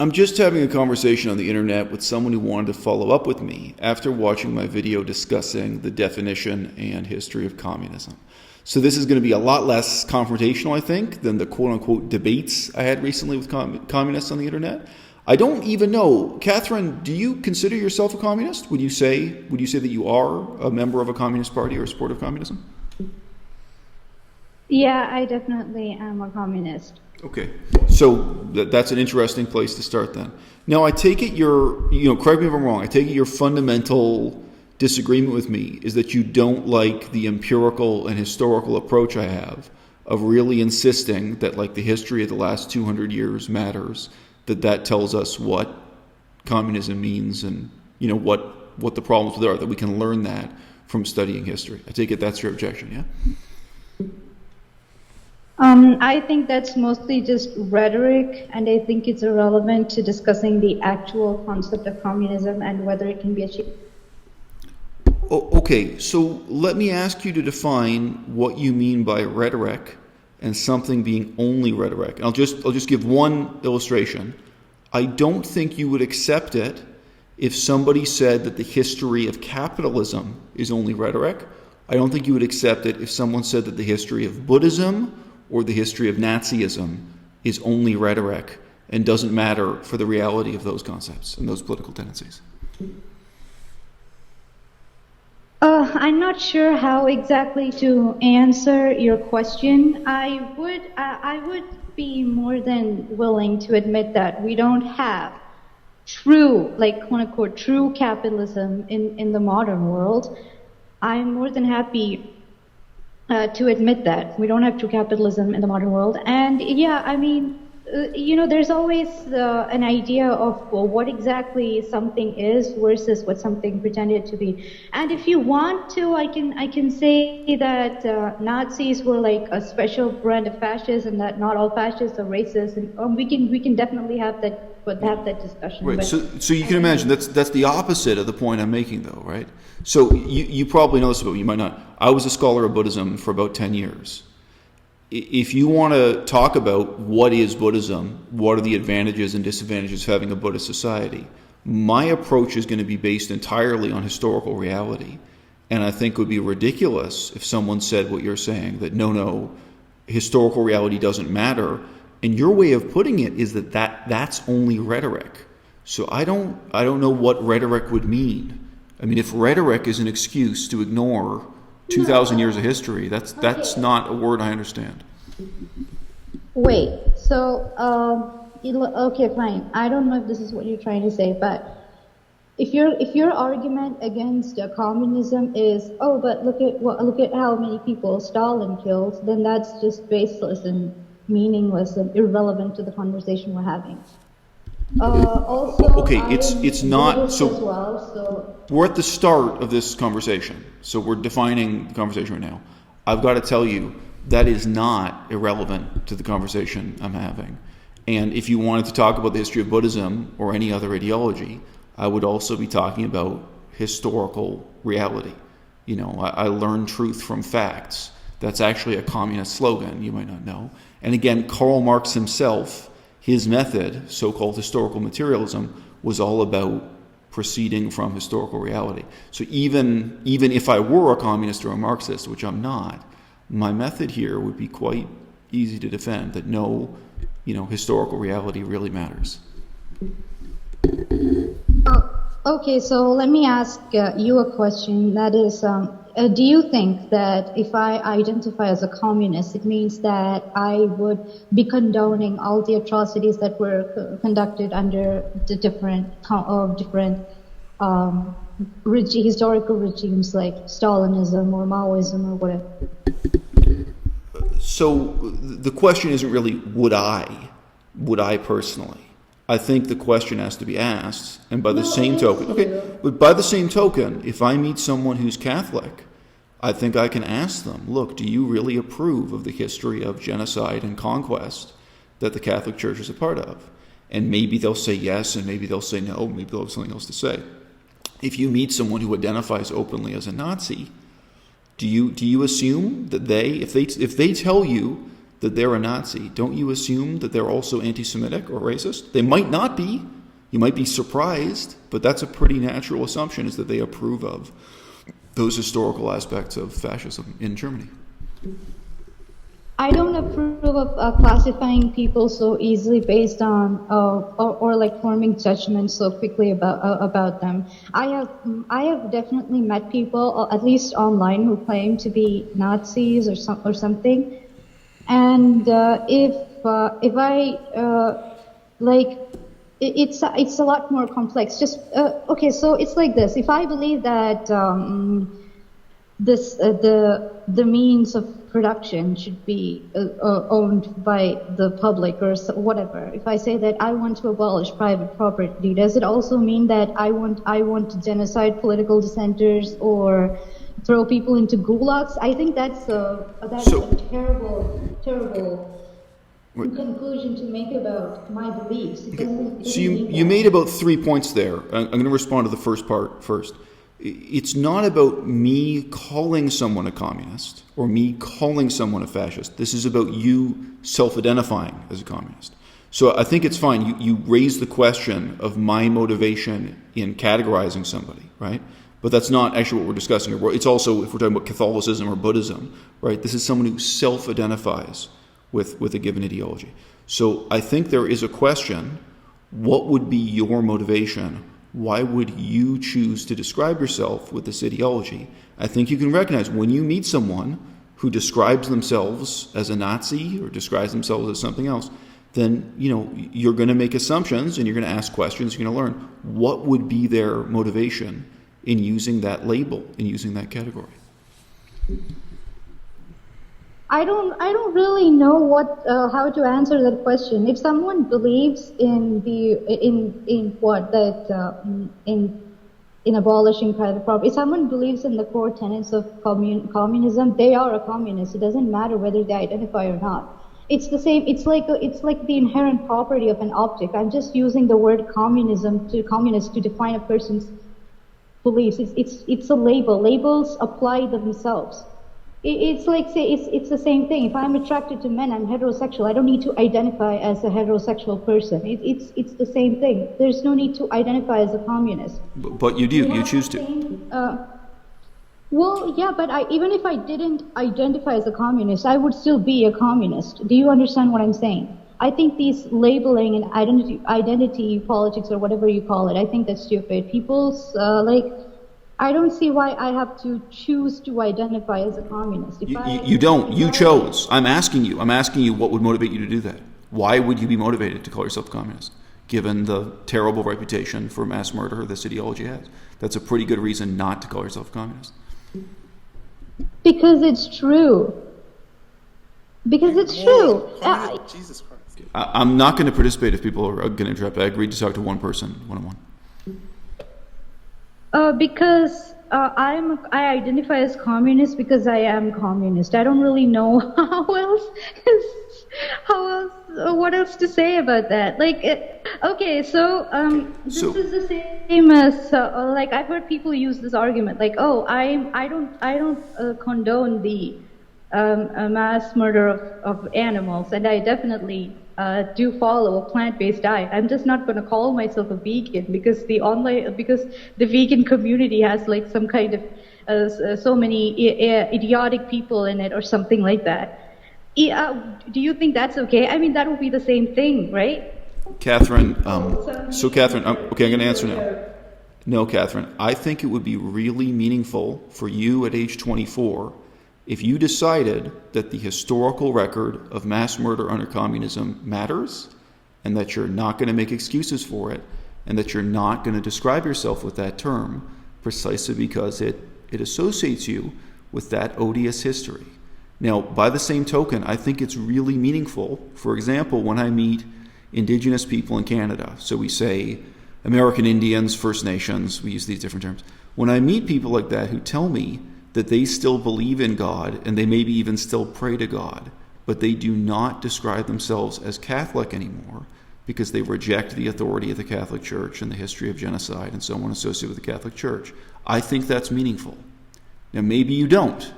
I'm just having a conversation on the internet with someone who wanted to follow up with me after watching my video discussing the definition and history of communism. So this is going to be a lot less confrontational, I think, than the quote-unquote debates I had recently with communists on the internet. I don't even know, Catherine, do you consider yourself a communist? Would you say that you are a member of a communist party or a supporter of communism? Yeah, I definitely am a communist. Okay, so that's an interesting place to start then. Now, I take it correct me if I'm wrong, I take it your fundamental disagreement with me is that you don't like the empirical and historical approach I have of really insisting that like the history of the last 200 years matters, that tells us what communism means and what the problems are, that we can learn that from studying history. I take it that's your objection, yeah? I think that's mostly just rhetoric, and I think it's irrelevant to discussing the actual concept of communism and whether it can be achieved. Okay, so let me ask you to define what you mean by rhetoric and something being only rhetoric. And I'll just give one illustration. I don't think you would accept it if somebody said that the history of capitalism is only rhetoric. I don't think you would accept it if someone said that the history of Buddhism or the history of Nazism is only rhetoric and doesn't matter for the reality of those concepts and those political tendencies. I'm not sure how exactly to answer your question. I would be more than willing to admit that we don't have true, like quote unquote, true capitalism in the modern world. I'm more than happy to admit that we don't have true capitalism in the modern world. And yeah, I mean, there's always an idea of what exactly something is versus what something pretended to be. And if you want to, I can say that Nazis were like a special brand of fascists, and that not all fascists are racist. And we can definitely have that discussion. Right. So you can imagine that's the opposite of the point I'm making, though, right? So you probably know this about me. You might not. I was a scholar of Buddhism for about 10 years. If you want to talk about what is Buddhism, what are the advantages and disadvantages of having a Buddhist society, my approach is going to be based entirely on historical reality. And I think it would be ridiculous if someone said what you're saying, that no, historical reality doesn't matter. And your way of putting it is that's only rhetoric. So I don't know what rhetoric would mean. I mean, if rhetoric is an excuse to ignore 2,000 years of history, that's not a word I understand. Wait, so, okay, fine. I don't know if this is what you're trying to say, but if your argument against communism is, oh, but look at how many people Stalin killed, then that's just baseless and meaningless and irrelevant to the conversation we're having. Also, okay, it's not so. As well, so we're at the start of this conversation, so we're defining the conversation right now. I've got to tell you that is not irrelevant to the conversation I'm having. And if you wanted to talk about the history of Buddhism or any other ideology, I would also be talking about historical reality. I learn truth from facts. That's actually a communist slogan, you might not know. And again, Karl Marx himself, his method, so-called historical materialism, was all about proceeding from historical reality. So even if I were a communist or a Marxist, which I'm not, my method here would be quite easy to defend, that no, historical reality really matters. Okay, so let me ask you a question. That is, do you think that if I identify as a communist, it means that I would be condoning all the atrocities that were conducted under the different historical regimes like Stalinism or Maoism or whatever? So the question isn't really would I personally. I think the question has to be asked, and by the same token, but by the same token, if I meet someone who's Catholic, I think I can ask them, look, do you really approve of the history of genocide and conquest that the Catholic Church is a part of? And maybe they'll say yes, and maybe they'll say no, maybe they'll have something else to say. If you meet someone who identifies openly as a Nazi, do you assume that if they tell you that they're a Nazi, don't you assume that they're also anti-Semitic or racist? They might not be. You might be surprised, but that's a pretty natural assumption, is that they approve of those historical aspects of fascism in Germany. I don't approve of classifying people so easily based on or like forming judgments so quickly about them. I have definitely met people, at least online, who claim to be Nazis or something. And if I like, it's a lot more complex. Just okay, so it's like this. If I believe that the means of production should be owned by the public or whatever. If I say that I want to abolish private property, does it also mean that I want to genocide political dissenters or throw people into gulags? I think that's a terrible conclusion to make about my beliefs. So you made about 3 points there. I'm going to respond to the first part first. It's not about me calling someone a communist or me calling someone a fascist. This is about you self-identifying as a communist. So I think it's fine. You raise the question of my motivation in categorizing somebody, right? But that's not actually what we're discussing here. It's also, if we're talking about Catholicism or Buddhism, right? This is someone who self-identifies with a given ideology. So I think there is a question, what would be your motivation? Why would you choose to describe yourself with this ideology? I think you can recognize when you meet someone who describes themselves as a Nazi or describes themselves as something else, then you're going to make assumptions and you're going to ask questions. You're going to learn what would be their motivation in using that label, in using that category. I don't really know how to answer that question. If someone believes in abolishing private property, if someone believes in the core tenets of communism, they are a communist. It doesn't matter whether they identify or not. It's the same. It's like the inherent property of an object. I'm just using the word communist to define a person's beliefs. It's a label. Labels apply themselves. It's like, say, it's the same thing. If I'm attracted to men, I'm heterosexual. I don't need to identify as a heterosexual person. It's the same thing. There's no need to identify as a communist. But you do. You choose to. Well, yeah, but even if I didn't identify as a communist, I would still be a communist. Do you understand what I'm saying? I think these labeling and identity politics or whatever you call it, I think that's stupid. People's I don't see why I have to choose to identify as a communist. You don't. You chose. I'm asking you what would motivate you to do that. Why would you be motivated to call yourself a communist, given the terrible reputation for mass murder this ideology has? That's a pretty good reason not to call yourself a communist. Because it's true. Jesus Christ. I'm not going to participate if people are going to interrupt. I agreed to talk to one person one-on-one. Because I identify as communist because I am communist. I don't really know what else to say about that. Okay, so this is the same as I've heard people use this argument, like, oh, I don't condone the mass murder of animals, and I definitely do follow a plant-based diet. I'm just not going to call myself a vegan because the vegan community has like some kind of so many idiotic people in it or something like that. Do you think that's okay? I mean, that would be the same thing, right? Catherine, Catherine, I'm going to answer now. No, Catherine, I think it would be really meaningful for you at age 24 if you decided that the historical record of mass murder under communism matters and that you're not going to make excuses for it and that you're not going to describe yourself with that term precisely because it associates you with that odious history. Now, by the same token, I think it's really meaningful, for example, when I meet Indigenous people in Canada, so we say American Indians, First Nations, we use these different terms. When I meet people like that who tell me that they still believe in God and they maybe even still pray to God, but they do not describe themselves as Catholic anymore because they reject the authority of the Catholic Church and the history of genocide and so on associated with the Catholic Church. I think that's meaningful. Now, maybe you don't.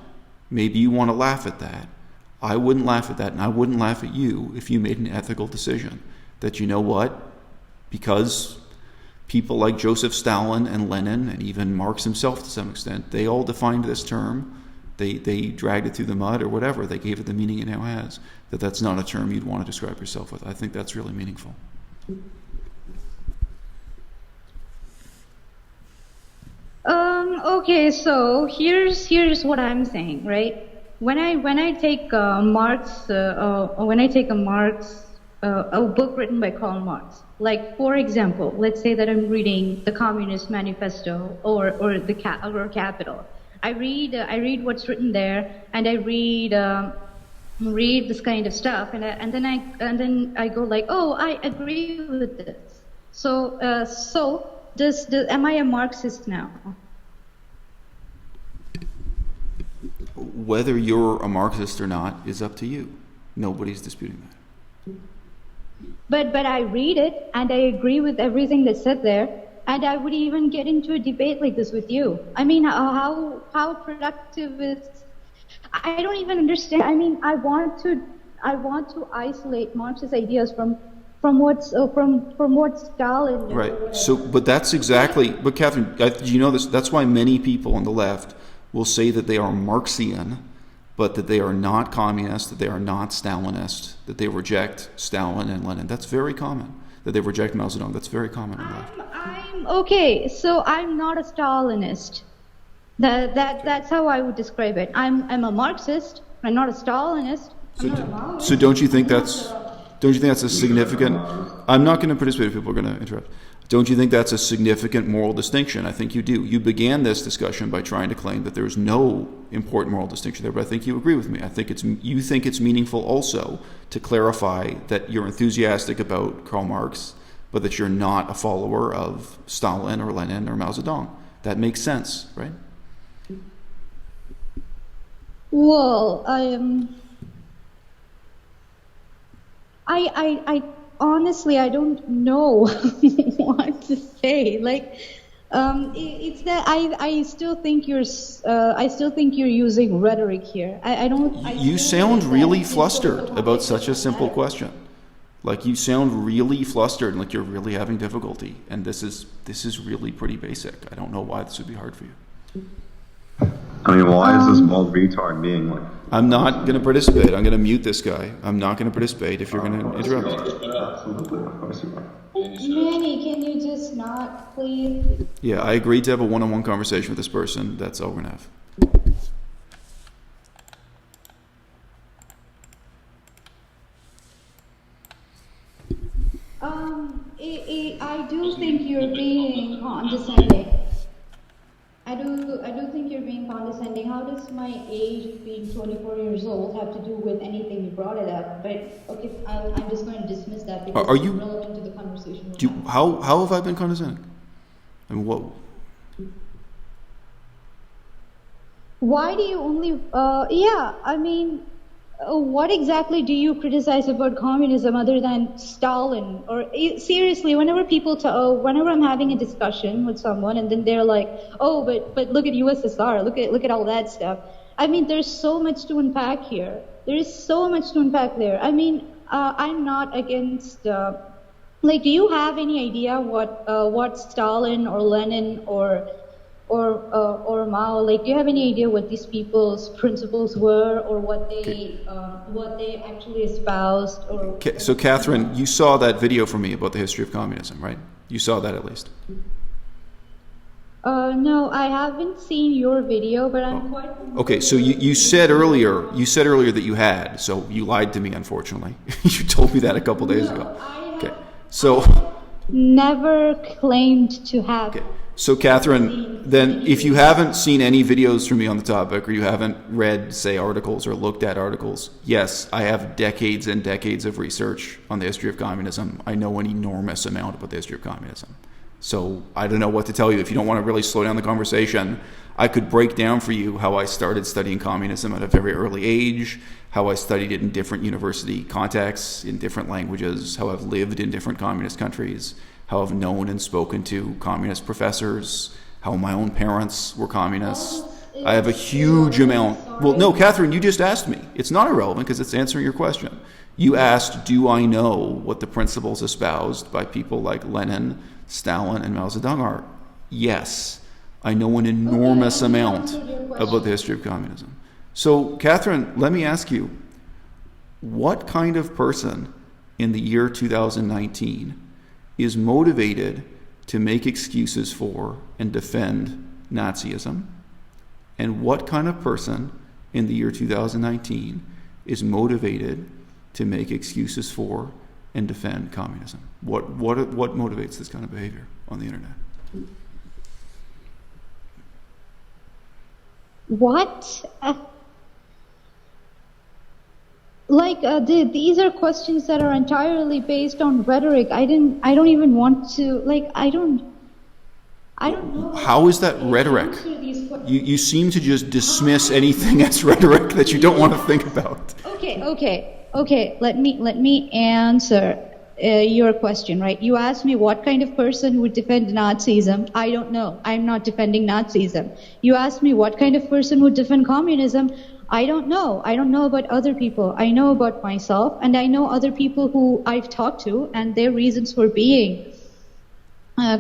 Maybe you want to laugh at that. I wouldn't laugh at that, and I wouldn't laugh at you if you made an ethical decision that, you know what, because people like Joseph Stalin and Lenin, and even Marx himself to some extent, they all defined this term, they dragged it through the mud or whatever, they gave it the meaning it now has, that's not a term you'd want to describe yourself with. I think that's really meaningful. Okay, so here's what I'm saying, right? When I take Marx, when I take a book written by Karl Marx, like for example, let's say that I'm reading the Communist Manifesto or Capital. I read what's written there, and I read this kind of stuff, and then I go like, oh, I agree with this. So am I a Marxist now? Whether you're a Marxist or not is up to you. Nobody's disputing that. But I read it and I agree with everything that's said there, and I would even get into a debate like this with you. I mean, how productive is? I don't even understand. I mean, I want to isolate Marx's ideas from what Stalin. Right. So, but that's exactly. But Catherine, you know this. That's why many people on the left will say that they are Marxian, but that they are not communist, that they are not Stalinist, that they reject Stalin and Lenin. That's very common. That they reject Mao Zedong. That's very common on the left. I'm okay. So I'm not a Stalinist. That's how I would describe it. I'm a Marxist. I'm not a Stalinist. So don't you think that's a significant? I'm not going to participate if people are going to interrupt. Don't you think that's a significant moral distinction? I think you do. You began this discussion by trying to claim that there's no important moral distinction there, but I think you agree with me. I think you think it's meaningful also to clarify that you're enthusiastic about Karl Marx, but that you're not a follower of Stalin or Lenin or Mao Zedong. That makes sense, right? Well, I honestly, I don't know what to say. Like, it's that I still think you're using rhetoric here. I don't. You sound really flustered about such a simple question. Like, you sound really flustered and like you're really having difficulty. And this is really pretty basic. I don't know why this would be hard for you. I mean, why is this bald retard being like? I'm not going to participate. I'm going to mute this guy. I'm not going to participate if you're going to interrupt. Manny, can you just not, please? Yeah, I agreed to have a one-on-one conversation with this person. That's all we're going to have. I do think you're being condescending. I do think you're being condescending. How does my age, being 24 years old, have to do with anything you brought it up? But okay, I'm just going to dismiss that because it's relevant to the conversation. How have I been condescending? And what? Why do you only? I mean, what exactly do you criticize about communism other than Stalin? Or seriously, whenever whenever I'm having a discussion with someone and then they're like, "Oh, but look at USSR, look at all that stuff." I mean, there's so much to unpack here. There is so much to unpack there. I mean, I'm not against. Like, do you have any idea what Stalin or Lenin or Mao, like, do you have any idea what these people's principles were, or what they actually espoused? Or so, Catherine, you saw that video from me about the history of communism, right? You saw that at least. No, I haven't seen your video, but I'm quite. Okay, so you said earlier that you had, so you lied to me, unfortunately. You told me that a couple days ago. Okay, so. Never claimed to have. Okay. So, Catherine, then if you haven't seen any videos from me on the topic, or you haven't read, say, articles or looked at articles, yes, I have decades and decades of research on the history of communism. I know an enormous amount about the history of communism. So I don't know what to tell you. If you don't want to really slow down the conversation, I could break down for you how I started studying communism at a very early age, how I studied it in different university contexts, in different languages, how I've lived in different communist countries, how I've known and spoken to communist professors, how my own parents were communists, I have a huge amount. Well, no, Catherine, you just asked me. It's not irrelevant because it's answering your question. You asked, do I know what the principles espoused by people like Lenin, Stalin, and Mao Zedong are? Yes. I know an enormous amount about the history of communism. So, Catherine, let me ask you, what kind of person in the year 2019 is motivated to make excuses for and defend Nazism? And what kind of person in the year 2019 is motivated to make excuses for and defend communism? What motivates this kind of behavior on the internet? What? These are questions that are entirely based on rhetoric. I don't even want to, I don't know. How is that rhetoric? You seem to just dismiss anything as rhetoric that you don't want to think about. Okay. Let me answer your question, right? You asked me what kind of person would defend Nazism. I don't know. I'm not defending Nazism. You asked me what kind of person would defend communism. I don't know. I don't know about other people. I know about myself, and I know other people who I've talked to and their reasons for being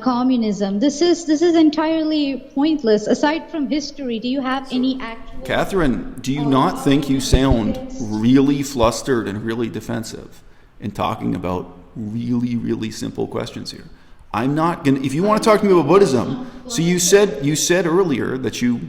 communism. This is entirely pointless. Aside from history, do you have any actual... Catherine, do you not think you sound really flustered and really defensive in talking about really, really simple questions here? I'm not going to... If you want to talk to me about Buddhism, so you said earlier that you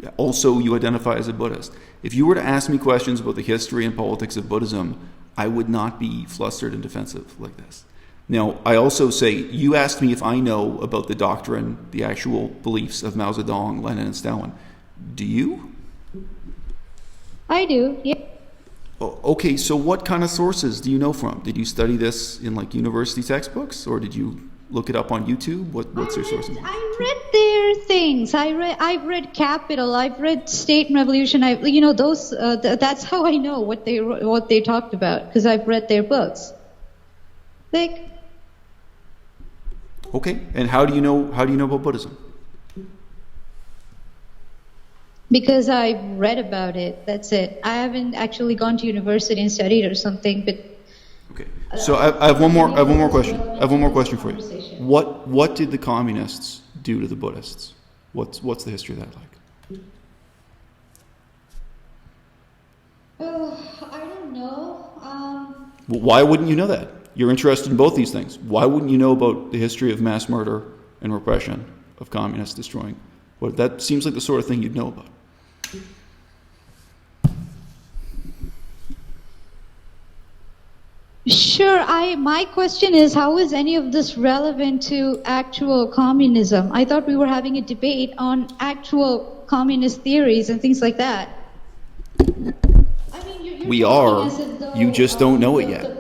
identify as a Buddhist. If you were to ask me questions about the history and politics of Buddhism, I would not be flustered and defensive like this. Now, I also say, you asked me if I know about the doctrine, the actual beliefs of Mao Zedong, Lenin, and Stalin. Do you? I do, yeah. Okay, so what kind of sources do you know from? Did you study this in university textbooks, or did you look it up on YouTube? What's your source? I read their things. I've read Capital. I've read State and Revolution. That's how I know what they talked about, because I've read their books. Okay, and how do you know about Buddhism? Because I've read about it. That's it. I haven't actually gone to university and studied or something, but. Okay. So I have one more question for you. What did the communists do to the Buddhists? What's the history of that like? I don't know. Well, why wouldn't you know that? You're interested in both these things. Why wouldn't you know about the history of mass murder and repression of communists destroying? Well, that seems like the sort of thing you'd know about. Sure. My question is, how is any of this relevant to actual communism? I thought we were having a debate on actual communist theories and things like that. We are. You just don't know it yet.